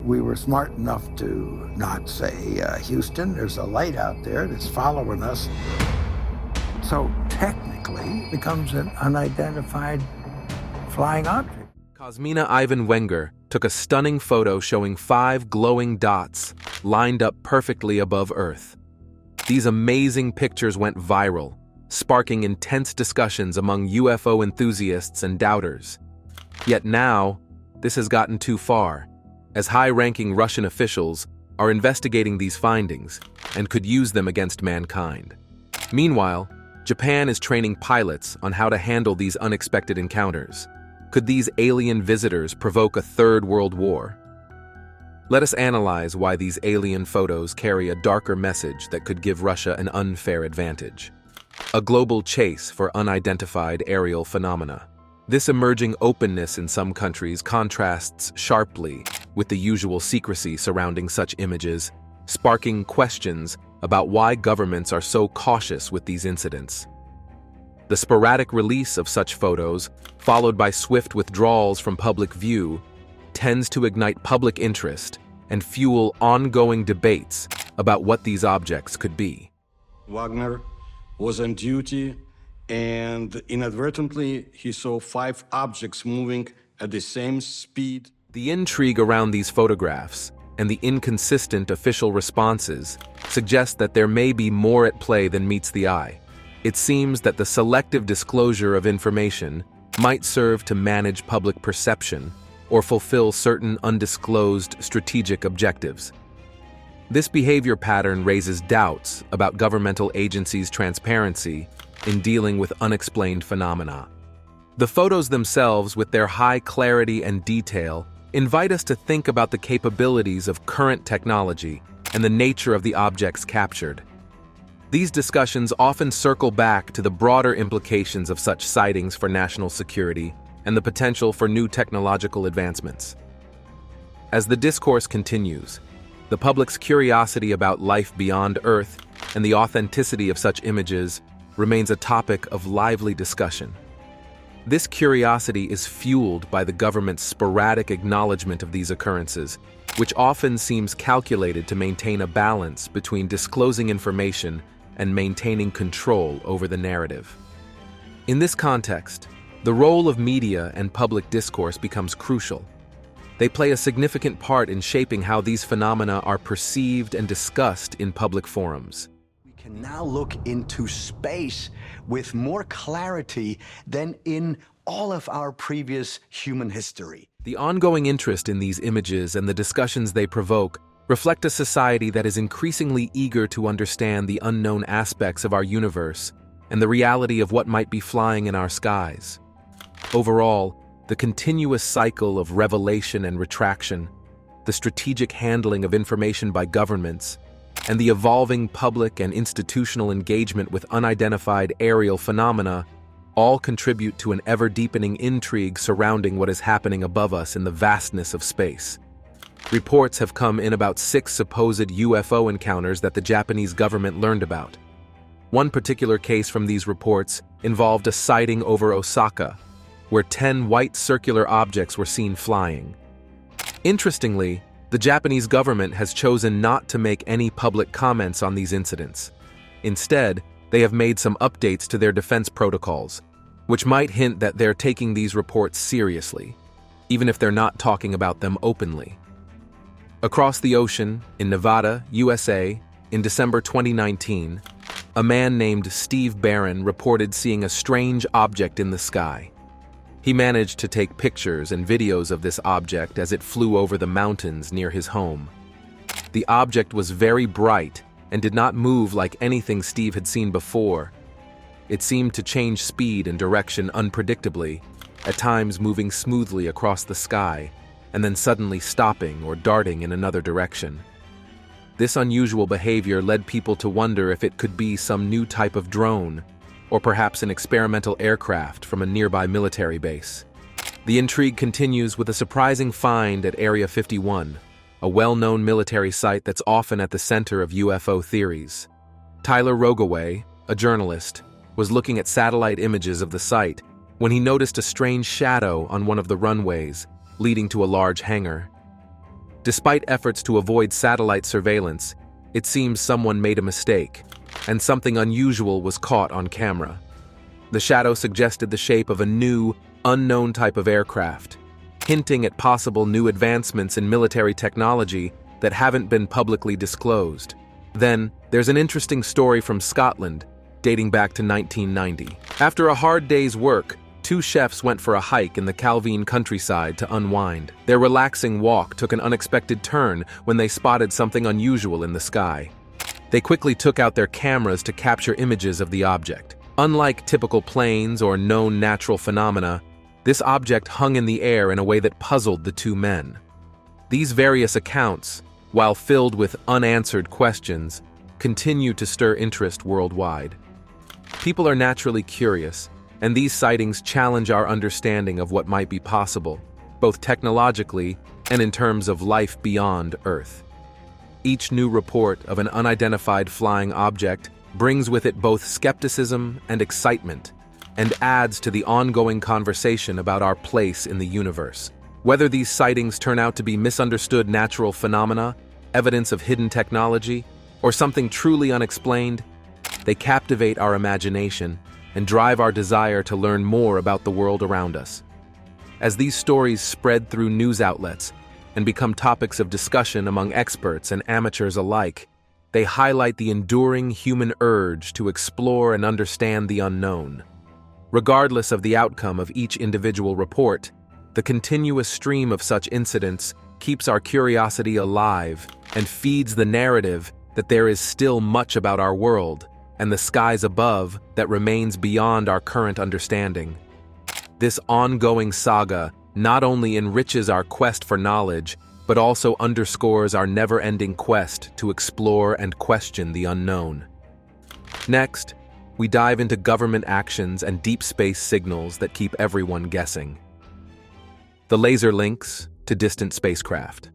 We were smart enough to not say, Houston, there's a light out there that's following us. So technically it becomes an unidentified flying object. Cosmina Ivan Wenger took a stunning photo showing 5 glowing dots lined up perfectly above Earth. These amazing pictures went viral, sparking intense discussions among UFO enthusiasts and doubters. Yet now, this has gotten too far, as high-ranking Russian officials are investigating these findings and could use them against mankind. Meanwhile, Japan is training pilots on how to handle these unexpected encounters. Could these alien visitors provoke a third world war? Let us analyze why these alien photos carry a darker message that could give Russia an unfair advantage. A global chase for unidentified aerial phenomena. This emerging openness in some countries contrasts sharply with the usual secrecy surrounding such images, sparking questions about why governments are so cautious with these incidents. The sporadic release of such photos, followed by swift withdrawals from public view, tends to ignite public interest and fuel ongoing debates about what these objects could be. Wagner was on duty, and inadvertently he saw 5 objects moving at the same speed. The intrigue around these photographs and the inconsistent official responses suggest that there may be more at play than meets the eye. It seems that the selective disclosure of information might serve to manage public perception or fulfill certain undisclosed strategic objectives. This behavior pattern raises doubts about governmental agencies' transparency in dealing with unexplained phenomena. The photos themselves, with their high clarity and detail, invite us to think about the capabilities of current technology and the nature of the objects captured. These discussions often circle back to the broader implications of such sightings for national security and the potential for new technological advancements. As the discourse continues, the public's curiosity about life beyond Earth and the authenticity of such images remains a topic of lively discussion. This curiosity is fueled by the government's sporadic acknowledgement of these occurrences, which often seems calculated to maintain a balance between disclosing information and maintaining control over the narrative. In this context, the role of media and public discourse becomes crucial. They play a significant part in shaping how these phenomena are perceived and discussed in public forums. We can now look into space with more clarity than in all of our previous human history. The ongoing interest in these images and the discussions they provoke reflect a society that is increasingly eager to understand the unknown aspects of our universe and the reality of what might be flying in our skies. Overall, the continuous cycle of revelation and retraction, the strategic handling of information by governments, and the evolving public and institutional engagement with unidentified aerial phenomena all contribute to an ever-deepening intrigue surrounding what is happening above us in the vastness of space. Reports have come in about 6 supposed UFO encounters that the Japanese government learned about. One particular case from these reports involved a sighting over Osaka, where 10 white circular objects were seen flying. Interestingly, the Japanese government has chosen not to make any public comments on these incidents. Instead, they have made some updates to their defense protocols, which might hint that they're taking these reports seriously, even if they're not talking about them openly. Across the ocean, in Nevada, USA, in December 2019, a man named Steve Barron reported seeing a strange object in the sky. He managed to take pictures and videos of this object as it flew over the mountains near his home. The object was very bright and did not move like anything Steve had seen before. It seemed to change speed and direction unpredictably, at times moving smoothly across the sky, and then suddenly stopping or darting in another direction. This unusual behavior led people to wonder if it could be some new type of drone, or perhaps an experimental aircraft from a nearby military base. The intrigue continues with a surprising find at Area 51, a well-known military site that's often at the center of UFO theories. Tyler Rogaway, a journalist, was looking at satellite images of the site when he noticed a strange shadow on one of the runways, leading to a large hangar. Despite efforts to avoid satellite surveillance, it seems someone made a mistake, and something unusual was caught on camera. The shadow suggested the shape of a new, unknown type of aircraft, hinting at possible new advancements in military technology that haven't been publicly disclosed. Then, there's an interesting story from Scotland, dating back to 1990. After a hard day's work, two chefs went for a hike in the Calvine countryside to unwind. Their relaxing walk took an unexpected turn when they spotted something unusual in the sky. They quickly took out their cameras to capture images of the object. Unlike typical planes or known natural phenomena, this object hung in the air in a way that puzzled the two men. These various accounts, while filled with unanswered questions, continue to stir interest worldwide. People are naturally curious, and these sightings challenge our understanding of what might be possible, both technologically and in terms of life beyond Earth. Each new report of an unidentified flying object brings with it both skepticism and excitement, and adds to the ongoing conversation about our place in the universe. Whether these sightings turn out to be misunderstood natural phenomena, evidence of hidden technology, or something truly unexplained, they captivate our imagination and drive our desire to learn more about the world around us. As these stories spread through news outlets and become topics of discussion among experts and amateurs alike, they highlight the enduring human urge to explore and understand the unknown. Regardless of the outcome of each individual report, the continuous stream of such incidents keeps our curiosity alive and feeds the narrative that there is still much about our world and the skies above that remains beyond our current understanding. This ongoing saga not only enriches our quest for knowledge, but also underscores our never-ending quest to explore and question the unknown. Next, we dive into government actions and deep space signals that keep everyone guessing. The laser links to distant spacecraft.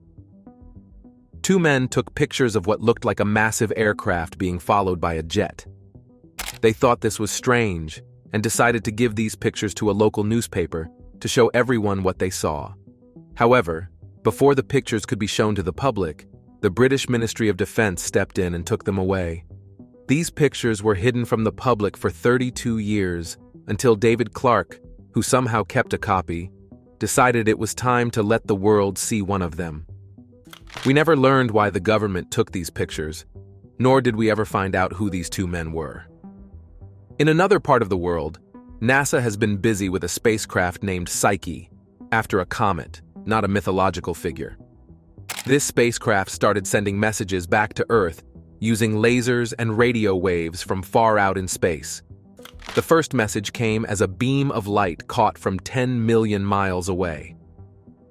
Two men took pictures of what looked like a massive aircraft being followed by a jet. They thought this was strange and decided to give these pictures to a local newspaper to show everyone what they saw. However, before the pictures could be shown to the public, the British Ministry of Defense stepped in and took them away. These pictures were hidden from the public for 32 years until David Clark, who somehow kept a copy, decided it was time to let the world see one of them. We never learned why the government took these pictures, nor did we ever find out who these two men were. In another part of the world, NASA has been busy with a spacecraft named Psyche, after a comet, not a mythological figure. This spacecraft started sending messages back to Earth using lasers and radio waves from far out in space. The first message came as a beam of light caught from 10 million miles away.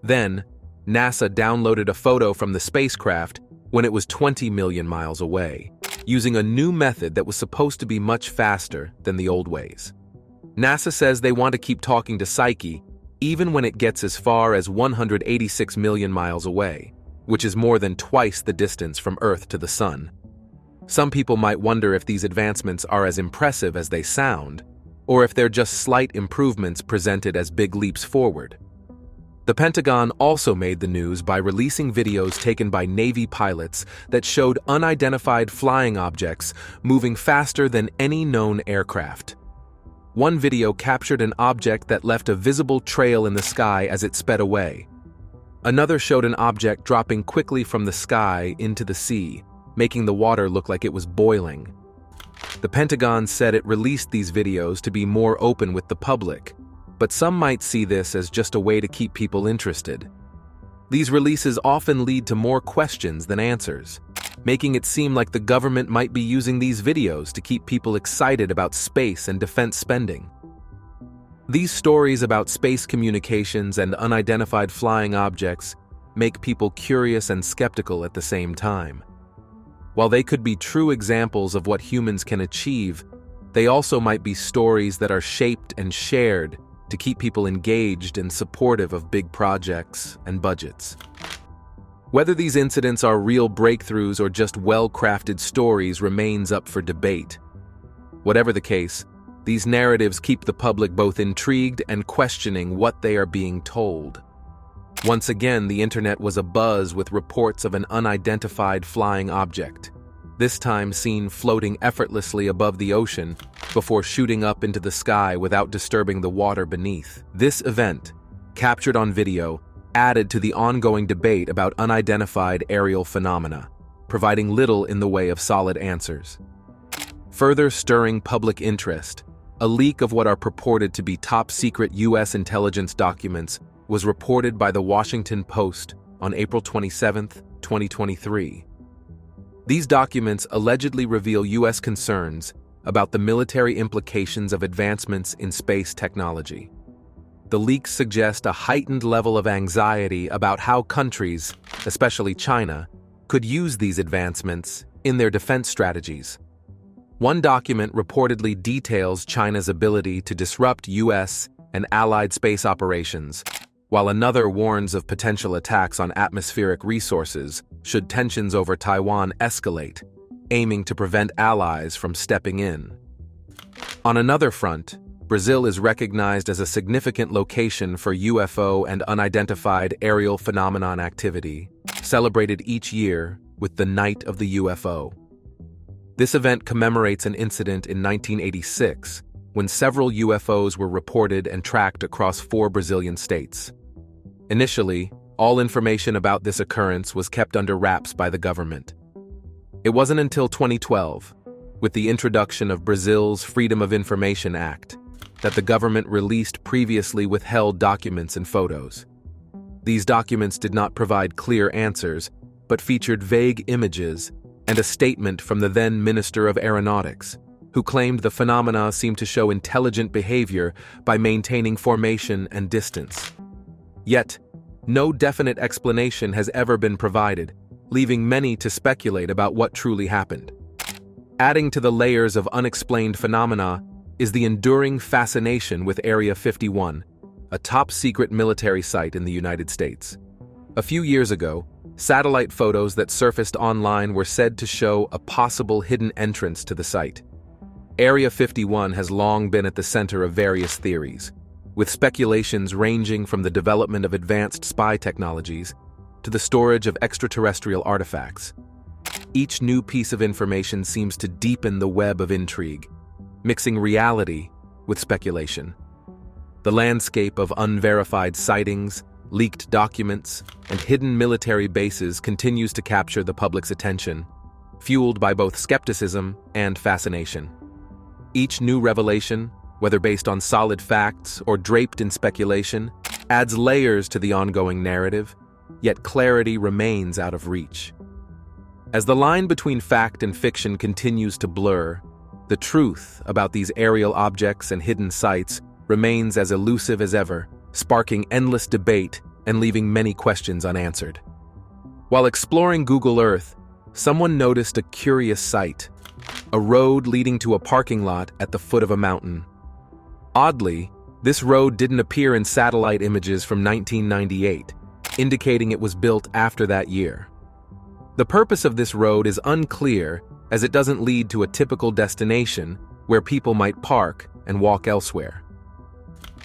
Then, NASA downloaded a photo from the spacecraft when it was 20 million miles away, using a new method that was supposed to be much faster than the old ways. NASA says they want to keep talking to Psyche even when it gets as far as 186 million miles away, which is more than twice the distance from Earth to the Sun. Some people might wonder if these advancements are as impressive as they sound, or if they're just slight improvements presented as big leaps forward. The Pentagon also made the news by releasing videos taken by Navy pilots that showed unidentified flying objects moving faster than any known aircraft. One video captured an object that left a visible trail in the sky as it sped away. Another showed an object dropping quickly from the sky into the sea, making the water look like it was boiling. The Pentagon said it released these videos to be more open with the public, but some might see this as just a way to keep people interested. These releases often lead to more questions than answers, making it seem like the government might be using these videos to keep people excited about space and defense spending. These stories about space communications and unidentified flying objects make people curious and skeptical at the same time. While they could be true examples of what humans can achieve, they also might be stories that are shaped and shared to keep people engaged and supportive of big projects and budgets. Whether these incidents are real breakthroughs or just well-crafted stories remains up for debate. Whatever the case, these narratives keep the public both intrigued and questioning what they are being told. Once again, the internet was abuzz with reports of an unidentified flying object, this time seen floating effortlessly above the ocean before shooting up into the sky without disturbing the water beneath. This event, captured on video, added to the ongoing debate about unidentified aerial phenomena, providing little in the way of solid answers. Further stirring public interest, a leak of what are purported to be top-secret U.S. intelligence documents was reported by the Washington Post on April 27, 2023. These documents allegedly reveal U.S. concerns about the military implications of advancements in space technology. The leaks suggest a heightened level of anxiety about how countries, especially China, could use these advancements in their defense strategies. One document reportedly details China's ability to disrupt U.S. and allied space operations, while another warns of potential attacks on atmospheric resources should tensions over Taiwan escalate, aiming to prevent allies from stepping in. On another front, Brazil is recognized as a significant location for UFO and unidentified aerial phenomenon activity, celebrated each year with the Night of the UFO. This event commemorates an incident in 1986 when several UFOs were reported and tracked across 4 Brazilian states. Initially, all information about this occurrence was kept under wraps by the government. It wasn't until 2012, with the introduction of Brazil's Freedom of Information Act, that the government released previously withheld documents and photos. These documents did not provide clear answers, but featured vague images and a statement from the then Minister of Aeronautics, who claimed the phenomena seemed to show intelligent behavior by maintaining formation and distance. Yet, no definite explanation has ever been provided, leaving many to speculate about what truly happened. Adding to the layers of unexplained phenomena is the enduring fascination with Area 51, a top-secret military site in the United States. A few years ago, satellite photos that surfaced online were said to show a possible hidden entrance to the site. Area 51 has long been at the center of various theories, with speculations ranging from the development of advanced spy technologies to the storage of extraterrestrial artifacts. Each new piece of information seems to deepen the web of intrigue, mixing reality with speculation. The landscape of unverified sightings, leaked documents, and hidden military bases continues to capture the public's attention, fueled by both skepticism and fascination. Each new revelation, whether based on solid facts or draped in speculation, adds layers to the ongoing narrative, yet clarity remains out of reach. As the line between fact and fiction continues to blur, the truth about these aerial objects and hidden sites remains as elusive as ever, sparking endless debate and leaving many questions unanswered. While exploring Google Earth, someone noticed a curious sight: a road leading to a parking lot at the foot of a mountain. Oddly, this road didn't appear in satellite images from 1998, indicating it was built after that year. The purpose of this road is unclear, as it doesn't lead to a typical destination where people might park and walk elsewhere.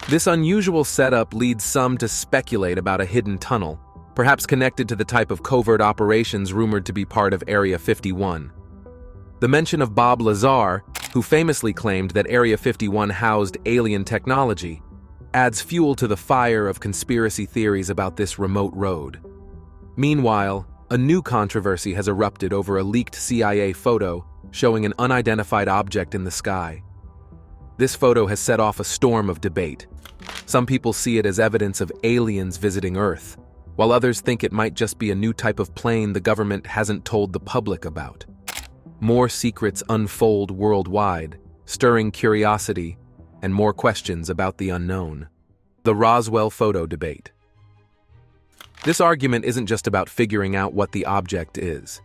This unusual setup leads some to speculate about a hidden tunnel, perhaps connected to the type of covert operations rumored to be part of Area 51. The mention of Bob Lazar, who famously claimed that Area 51 housed alien technology, adds fuel to the fire of conspiracy theories about this remote road. Meanwhile, a new controversy has erupted over a leaked CIA photo showing an unidentified object in the sky. This photo has set off a storm of debate. Some people see it as evidence of aliens visiting Earth, while others think it might just be a new type of plane the government hasn't told the public about. More secrets unfold worldwide, stirring curiosity and more questions about the unknown. The Roswell photo debate. This argument isn't just about figuring out what the object is.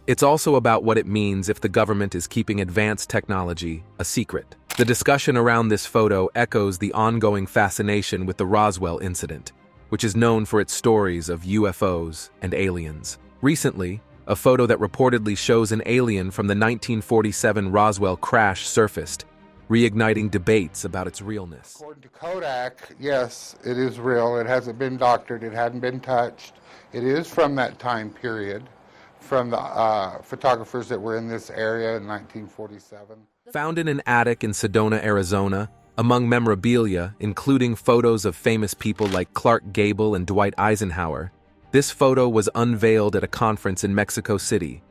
It's also about what it means if the government is keeping advanced technology a secret. The discussion around this photo echoes the ongoing fascination with the Roswell incident, which is known for its stories of UFOs and aliens. Recently, a photo that reportedly shows an alien from the 1947 Roswell crash surfaced, reigniting debates about its realness. According to Kodak, yes, it is real. It hasn't been doctored. It hadn't been touched. It is from that time period, from the photographers that were in this area in 1947. Found in an attic in Sedona, Arizona, among memorabilia, including photos of famous people like Clark Gable and Dwight Eisenhower, this photo was unveiled at a conference in Mexico City.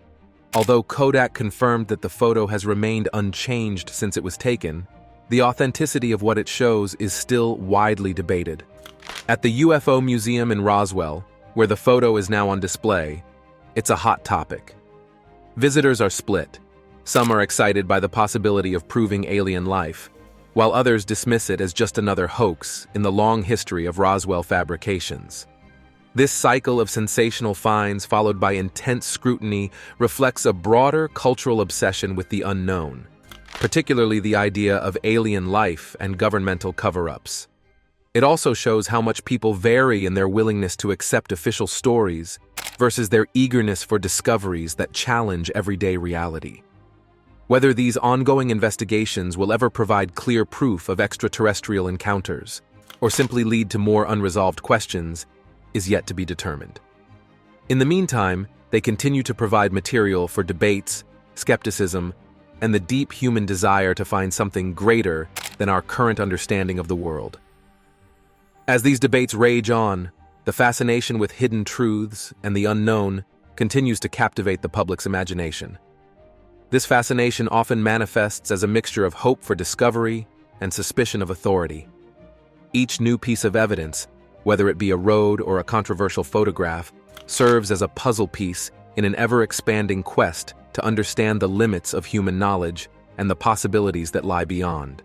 Although Kodak confirmed that the photo has remained unchanged since it was taken, the authenticity of what it shows is still widely debated. At the UFO Museum in Roswell, where the photo is now on display, it's a hot topic. Visitors are split. Some are excited by the possibility of proving alien life, while others dismiss it as just another hoax in the long history of Roswell fabrications. This cycle of sensational finds followed by intense scrutiny reflects a broader cultural obsession with the unknown, particularly the idea of alien life and governmental cover-ups. It also shows how much people vary in their willingness to accept official stories versus their eagerness for discoveries that challenge everyday reality. Whether these ongoing investigations will ever provide clear proof of extraterrestrial encounters, or simply lead to more unresolved questions, is yet to be determined. In the meantime, they continue to provide material for debates, skepticism, and the deep human desire to find something greater than our current understanding of the world. As these debates rage on, the fascination with hidden truths and the unknown continues to captivate the public's imagination. This fascination often manifests as a mixture of hope for discovery and suspicion of authority. Each new piece of evidence, whether it be a road or a controversial photograph, serves as a puzzle piece in an ever-expanding quest to understand the limits of human knowledge and the possibilities that lie beyond.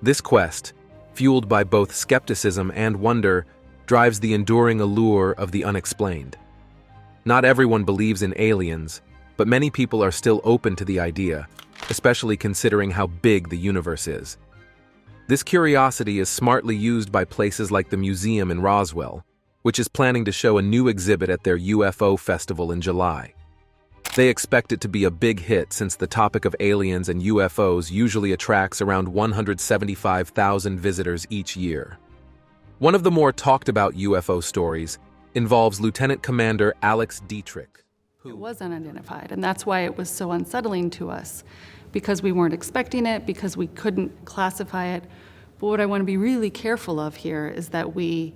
This quest, fueled by both skepticism and wonder, drives the enduring allure of the unexplained. Not everyone believes in aliens, but many people are still open to the idea, especially considering how big the universe is. This curiosity is smartly used by places like the museum in Roswell, which is planning to show a new exhibit at their UFO festival in July. They expect it to be a big hit since the topic of aliens and UFOs usually attracts around 175,000 visitors each year. One of the more talked about UFO stories involves Lieutenant Commander Alex Dietrich. It was unidentified, and that's why it was so unsettling to us, because we weren't expecting it, because we couldn't classify it. But what I want to be really careful of here is that we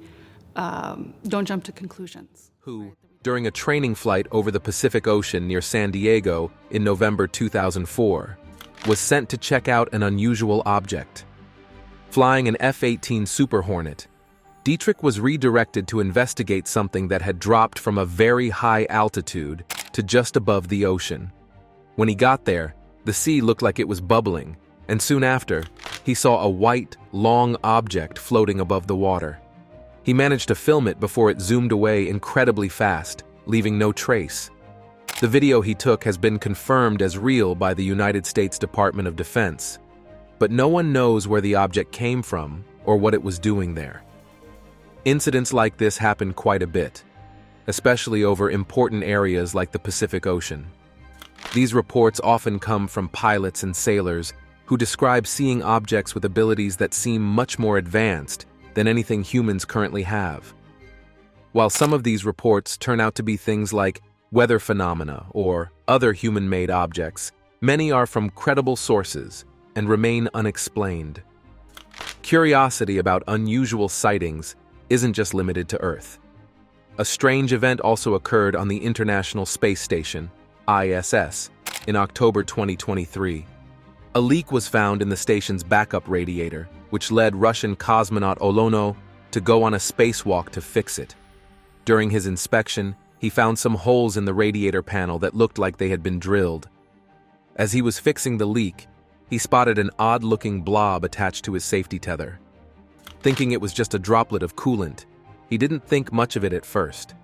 don't jump to conclusions. Who, during a training flight over the Pacific Ocean near San Diego in November 2004, was sent to check out an unusual object. Flying an F-18 Super Hornet, Dietrich was redirected to investigate something that had dropped from a very high altitude to just above the ocean. When he got there, the sea looked like it was bubbling, and soon after, he saw a white, long object floating above the water. He managed to film it before it zoomed away incredibly fast, leaving no trace. The video he took has been confirmed as real by the United States Department of Defense, but no one knows where the object came from or what it was doing there. Incidents like this happen quite a bit, especially over important areas like the Pacific Ocean. These reports often come from pilots and sailors who describe seeing objects with abilities that seem much more advanced than anything humans currently have. While some of these reports turn out to be things like weather phenomena or other human-made objects, many are from credible sources and remain unexplained. Curiosity about unusual sightings isn't just limited to Earth. A strange event also occurred on the International Space Station, ISS, in October 2023. A leak was found in the station's backup radiator, which led Russian cosmonaut Olono to go on a spacewalk to fix it. During his inspection, he found some holes in the radiator panel that looked like they had been drilled. As he was fixing the leak, he spotted an odd-looking blob attached to his safety tether. Thinking it was just a droplet of coolant, he didn't think much of it at first.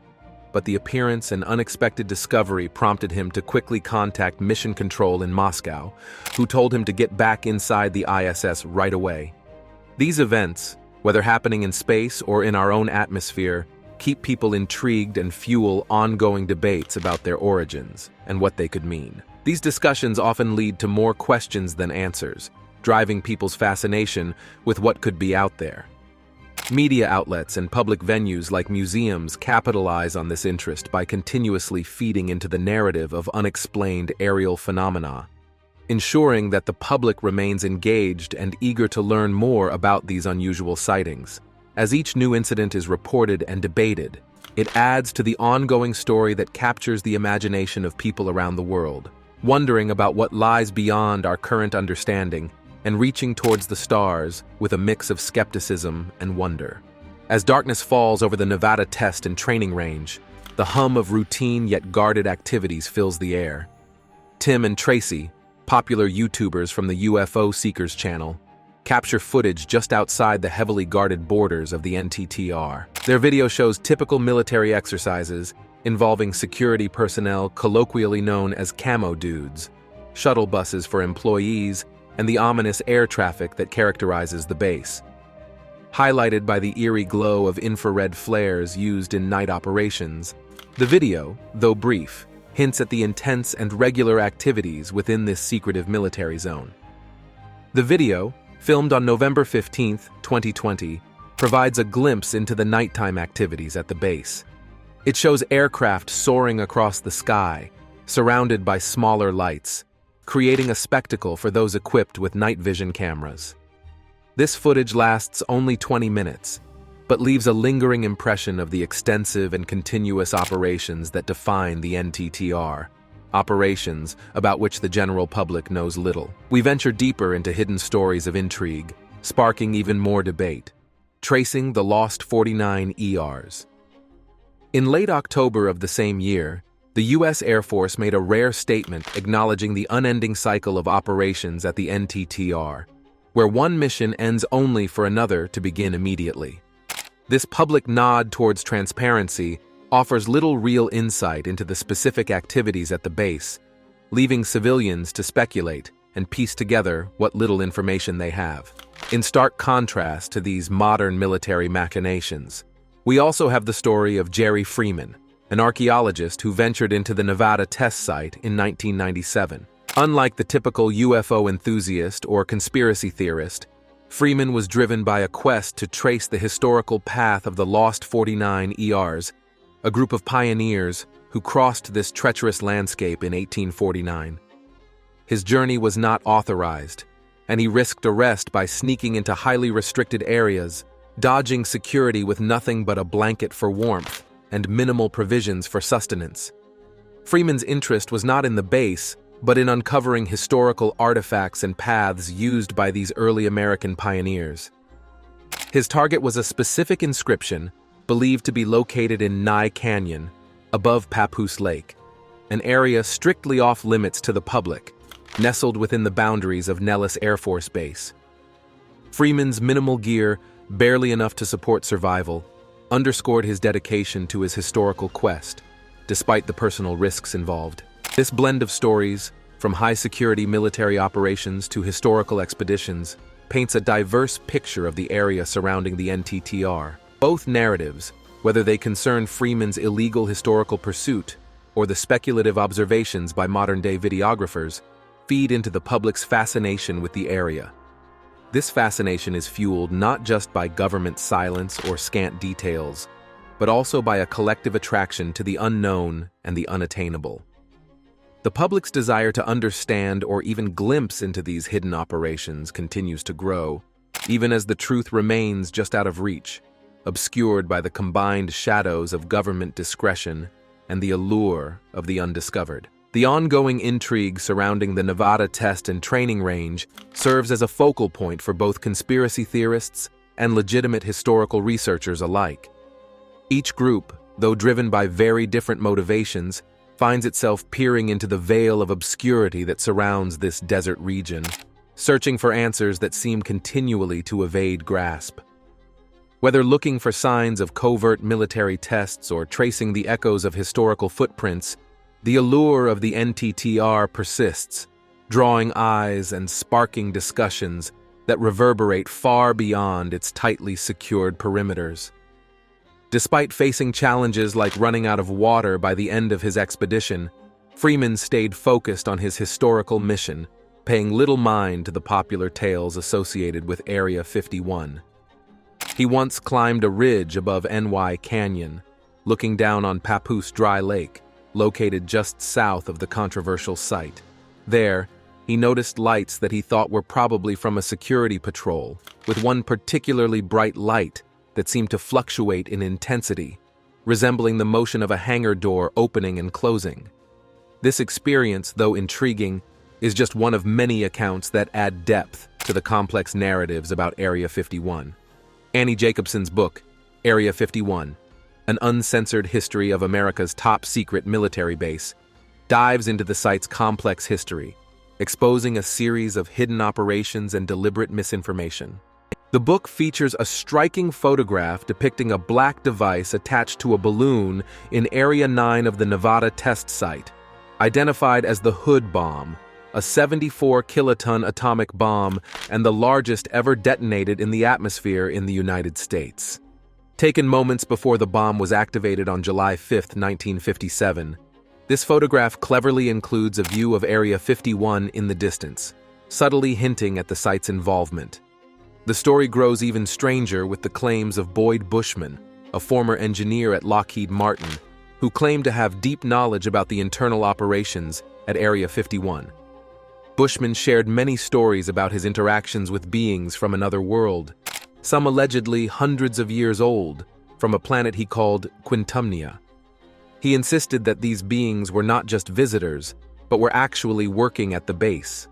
But the appearance and unexpected discovery prompted him to quickly contact Mission Control in Moscow, who told him to get back inside the ISS right away. These events, whether happening in space or in our own atmosphere, keep people intrigued and fuel ongoing debates about their origins and what they could mean. These discussions often lead to more questions than answers, driving people's fascination with what could be out there. Media outlets and public venues like museums capitalize on this interest by continuously feeding into the narrative of unexplained aerial phenomena, ensuring that the public remains engaged and eager to learn more about these unusual sightings. As each new incident is reported and debated, it adds to the ongoing story that captures the imagination of people around the world, wondering about what lies beyond our current understanding and reaching towards the stars with a mix of skepticism and wonder. As darkness falls over the Nevada test and training range, the hum of routine yet guarded activities fills the air. Tim and Tracy, popular YouTubers from the UFO Seekers channel, capture footage just outside the heavily guarded borders of the NTTR. Their video shows typical military exercises involving security personnel colloquially known as camo dudes, shuttle buses for employees, and the ominous air traffic that characterizes the base. Highlighted by the eerie glow of infrared flares used in night operations, the video, though brief, hints at the intense and regular activities within this secretive military zone. The video, filmed on November 15, 2020, provides a glimpse into the nighttime activities at the base. It shows aircraft soaring across the sky, surrounded by smaller lights, creating a spectacle for those equipped with night vision cameras. This footage lasts only 20 minutes, but leaves a lingering impression of the extensive and continuous operations that define the NTTR, operations about which the general public knows little. We venture deeper into hidden stories of intrigue, sparking even more debate, tracing the lost 49 ERs. In late October of the same year, the U.S. Air Force made a rare statement acknowledging the unending cycle of operations at the NTTR, where one mission ends only for another to begin immediately. This public nod towards transparency offers little real insight into the specific activities at the base, leaving civilians to speculate and piece together what little information they have. In stark contrast to these modern military machinations, we also have the story of Jerry Freeman, an archaeologist who ventured into the Nevada test site in 1997. Unlike the typical UFO enthusiast or conspiracy theorist, Freeman was driven by a quest to trace the historical path of the lost 49 ERs, a group of pioneers who crossed this treacherous landscape in 1849. His journey was not authorized, and he risked arrest by sneaking into highly restricted areas, dodging security with nothing but a blanket for warmth and minimal provisions for sustenance. Freeman's interest was not in the base, but in uncovering historical artifacts and paths used by these early American pioneers. His target was a specific inscription believed to be located in Nye Canyon, above Papoose Lake, an area strictly off-limits to the public, nestled within the boundaries of Nellis Air Force Base. Freeman's minimal gear, barely enough to support survival, underscored his dedication to his historical quest, despite the personal risks involved. This blend of stories, from high-security military operations to historical expeditions, paints a diverse picture of the area surrounding the NTTR. Both narratives, whether they concern Freeman's illegal historical pursuit or the speculative observations by modern-day videographers, feed into the public's fascination with the area. This fascination is fueled not just by government silence or scant details, but also by a collective attraction to the unknown and the unattainable. The public's desire to understand or even glimpse into these hidden operations continues to grow, even as the truth remains just out of reach, obscured by the combined shadows of government discretion and the allure of the undiscovered. The ongoing intrigue surrounding the Nevada test and training range serves as a focal point for both conspiracy theorists and legitimate historical researchers alike. Each group, though driven by very different motivations, finds itself peering into the veil of obscurity that surrounds this desert region, searching for answers that seem continually to evade grasp. Whether looking for signs of covert military tests or tracing the echoes of historical footprints, the allure of the NTTR persists, drawing eyes and sparking discussions that reverberate far beyond its tightly secured perimeters. Despite facing challenges like running out of water by the end of his expedition, Freeman stayed focused on his historical mission, paying little mind to the popular tales associated with Area 51. He once climbed a ridge above NY Canyon, looking down on Papoose Dry Lake, located just south of the controversial site. There, he noticed lights that he thought were probably from a security patrol, with one particularly bright light that seemed to fluctuate in intensity, resembling the motion of a hangar door opening and closing. This experience, though intriguing, is just one of many accounts that add depth to the complex narratives about Area 51. Annie Jacobson's book, Area 51, An Uncensored History of America's Top Secret Military Base, dives into the site's complex history, exposing a series of hidden operations and deliberate misinformation. The book features a striking photograph depicting a black device attached to a balloon in Area 9 of the Nevada test site, identified as the Hood Bomb, a 74-kiloton atomic bomb and the largest ever detonated in the atmosphere in the United States. Taken moments before the bomb was activated on July 5, 1957, this photograph cleverly includes a view of Area 51 in the distance, subtly hinting at the site's involvement. The story grows even stranger with the claims of Boyd Bushman, a former engineer at Lockheed Martin, who claimed to have deep knowledge about the internal operations at Area 51. Bushman shared many stories about his interactions with beings from another world, some allegedly hundreds of years old, from a planet he called Quintumnia. He insisted that these beings were not just visitors, but were actually working at the base.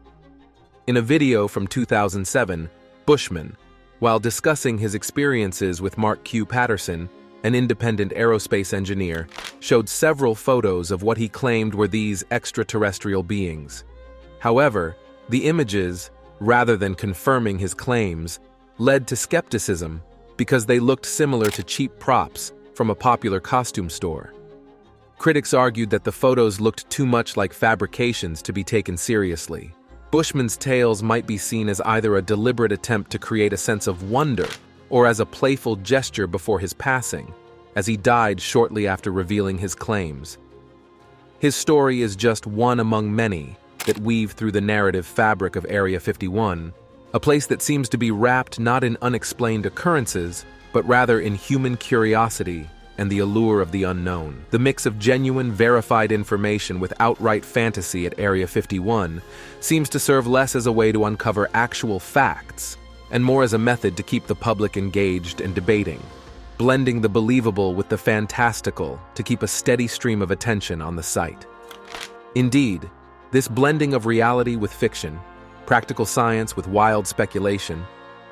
In a video from 2007, Bushman, while discussing his experiences with Mark Q. Patterson, an independent aerospace engineer, showed several photos of what he claimed were these extraterrestrial beings. However, the images, rather than confirming his claims, led to skepticism because they looked similar to cheap props from a popular costume store. Critics argued that the photos looked too much like fabrications to be taken seriously. Bushman's tales might be seen as either a deliberate attempt to create a sense of wonder or as a playful gesture before his passing, as he died shortly after revealing his claims. His story is just one among many that weave through the narrative fabric of Area 51, a place that seems to be wrapped not in unexplained occurrences, but rather in human curiosity and the allure of the unknown. The mix of genuine, verified information with outright fantasy at Area 51 seems to serve less as a way to uncover actual facts and more as a method to keep the public engaged and debating, blending the believable with the fantastical to keep a steady stream of attention on the site. Indeed, this blending of reality with fiction, practical science with wild speculation,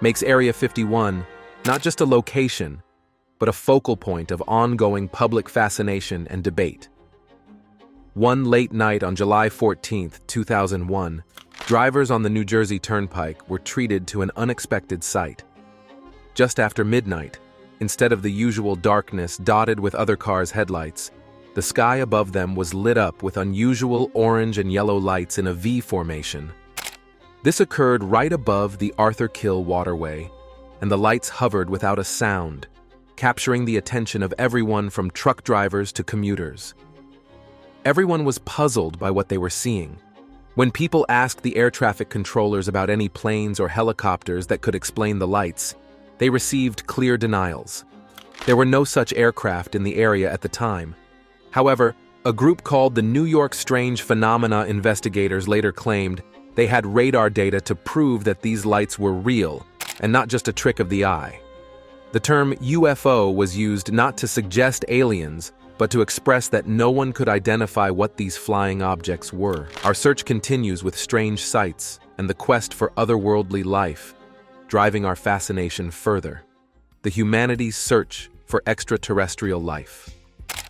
makes Area 51 not just a location, but a focal point of ongoing public fascination and debate. One late night on July 14, 2001, drivers on the New Jersey Turnpike were treated to an unexpected sight. Just after midnight, instead of the usual darkness dotted with other cars' headlights, the sky above them was lit up with unusual orange and yellow lights in a V formation. This occurred right above the Arthur Kill waterway, and the lights hovered without a sound, capturing the attention of everyone from truck drivers to commuters. Everyone was puzzled by what they were seeing. When people asked the air traffic controllers about any planes or helicopters that could explain the lights, they received clear denials. There were no such aircraft in the area at the time. However, a group called the New York Strange Phenomena investigators later claimed they had radar data to prove that these lights were real and not just a trick of the eye. The term UFO was used not to suggest aliens, but to express that no one could identify what these flying objects were. Our search continues with strange sights and the quest for otherworldly life, driving our fascination further. The humanity's search for extraterrestrial life.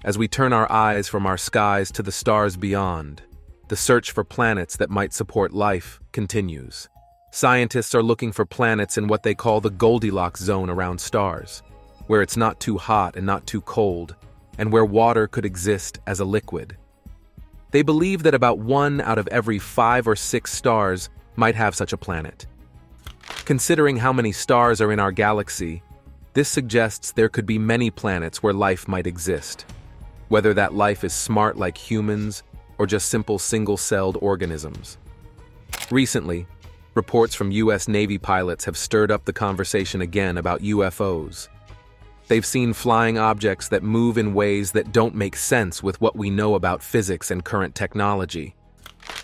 As we turn our eyes from our skies to the stars beyond, the search for planets that might support life continues. Scientists are looking for planets in what they call the Goldilocks zone around stars, where it's not too hot and not too cold, and where water could exist as a liquid. They believe that about 1 out of every 5 or 6 stars might have such a planet. Considering how many stars are in our galaxy, this suggests there could be many planets where life might exist, whether that life is smart like humans or just simple single-celled organisms. Recently, reports from U.S. Navy pilots have stirred up the conversation again about UFOs. They've seen flying objects that move in ways that don't make sense with what we know about physics and current technology.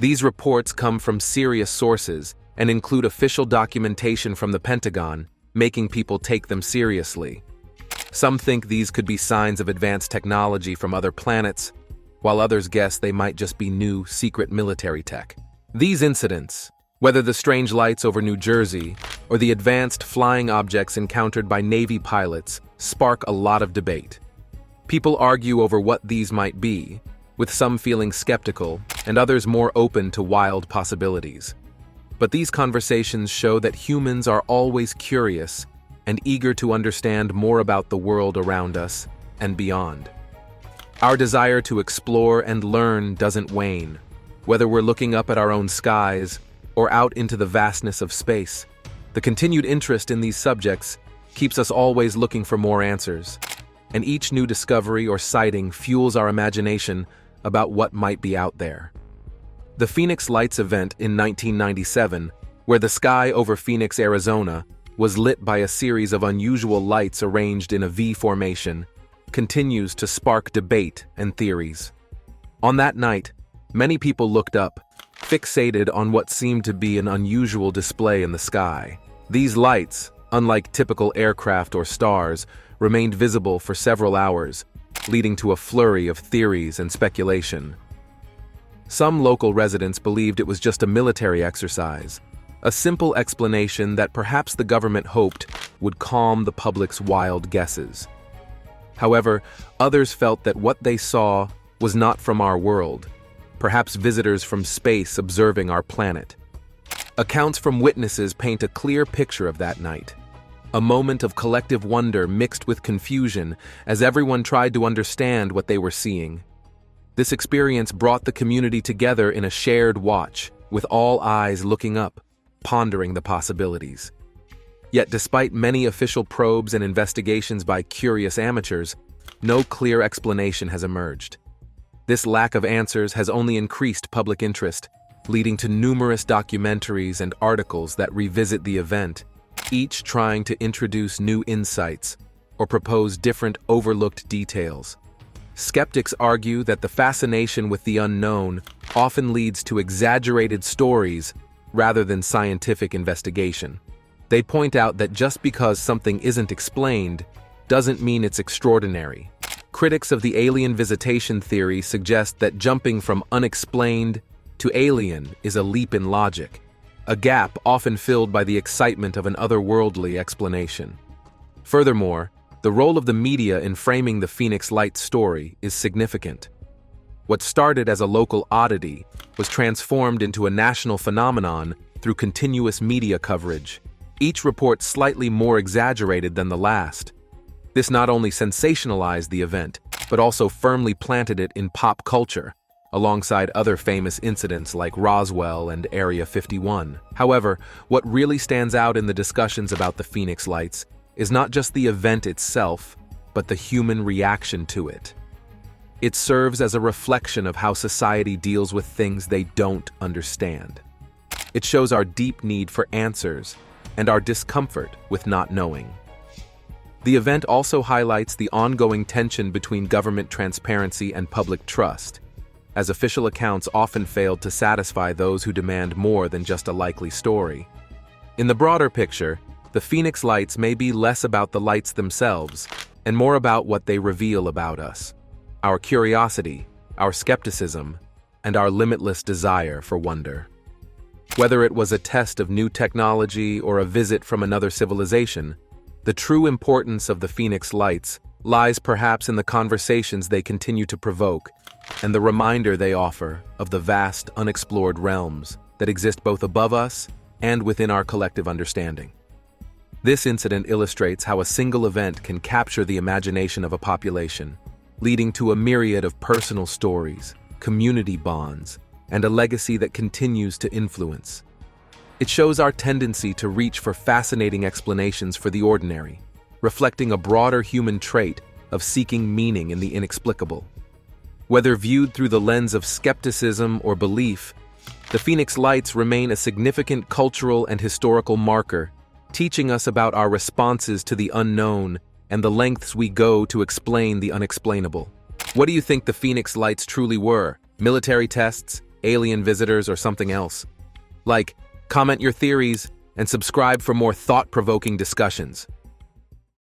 These reports come from serious sources and include official documentation from the Pentagon, making people take them seriously. Some think these could be signs of advanced technology from other planets, while others guess they might just be new, secret military tech. These incidents, whether the strange lights over New Jersey or the advanced flying objects encountered by Navy pilots, spark a lot of debate. People argue over what these might be, with some feeling skeptical and others more open to wild possibilities. But these conversations show that humans are always curious and eager to understand more about the world around us and beyond. Our desire to explore and learn doesn't wane, whether we're looking up at our own skies or out into the vastness of space. The continued interest in these subjects keeps us always looking for more answers, and each new discovery or sighting fuels our imagination about what might be out there. The Phoenix Lights event in 1997, where the sky over Phoenix, Arizona, was lit by a series of unusual lights arranged in a V formation, continues to spark debate and theories. On that night, many people looked up, fixated on what seemed to be an unusual display in the sky. These lights, unlike typical aircraft or stars, remained visible for several hours, leading to a flurry of theories and speculation. Some local residents believed it was just a military exercise, a simple explanation that perhaps the government hoped would calm the public's wild guesses. However, others felt that what they saw was not from our world, perhaps visitors from space observing our planet. Accounts from witnesses paint a clear picture of that night, a moment of collective wonder mixed with confusion as everyone tried to understand what they were seeing. This experience brought the community together in a shared watch, with all eyes looking up, pondering the possibilities. Yet despite many official probes and investigations by curious amateurs, no clear explanation has emerged. This lack of answers has only increased public interest, leading to numerous documentaries and articles that revisit the event, each trying to introduce new insights or propose different overlooked details. Skeptics argue that the fascination with the unknown often leads to exaggerated stories rather than scientific investigation. They point out that just because something isn't explained doesn't mean it's extraordinary. Critics of the alien visitation theory suggest that jumping from unexplained to alien is a leap in logic, a gap often filled by the excitement of an otherworldly explanation. Furthermore, the role of the media in framing the Phoenix Lights story is significant. What started as a local oddity was transformed into a national phenomenon through continuous media coverage, each report slightly more exaggerated than the last. This not only sensationalized the event, but also firmly planted it in pop culture, alongside other famous incidents like Roswell and Area 51. However, what really stands out in the discussions about the Phoenix Lights is not just the event itself, but the human reaction to it. It serves as a reflection of how society deals with things they don't understand. It shows our deep need for answers and our discomfort with not knowing. The event also highlights the ongoing tension between government transparency and public trust, as official accounts often failed to satisfy those who demand more than just a likely story. In the broader picture, the Phoenix Lights may be less about the lights themselves and more about what they reveal about us, our curiosity, our skepticism, and our limitless desire for wonder. Whether it was a test of new technology or a visit from another civilization, the true importance of the Phoenix Lights lies perhaps in the conversations they continue to provoke and the reminder they offer of the vast, unexplored realms that exist both above us and within our collective understanding. This incident illustrates how a single event can capture the imagination of a population, leading to a myriad of personal stories, community bonds, and a legacy that continues to influence. It shows our tendency to reach for fascinating explanations for the ordinary, reflecting a broader human trait of seeking meaning in the inexplicable. Whether viewed through the lens of skepticism or belief, the Phoenix Lights remain a significant cultural and historical marker, teaching us about our responses to the unknown and the lengths we go to explain the unexplainable. What do you think the Phoenix Lights truly were? Military tests, alien visitors, or something else? Comment your theories and subscribe for more thought-provoking discussions.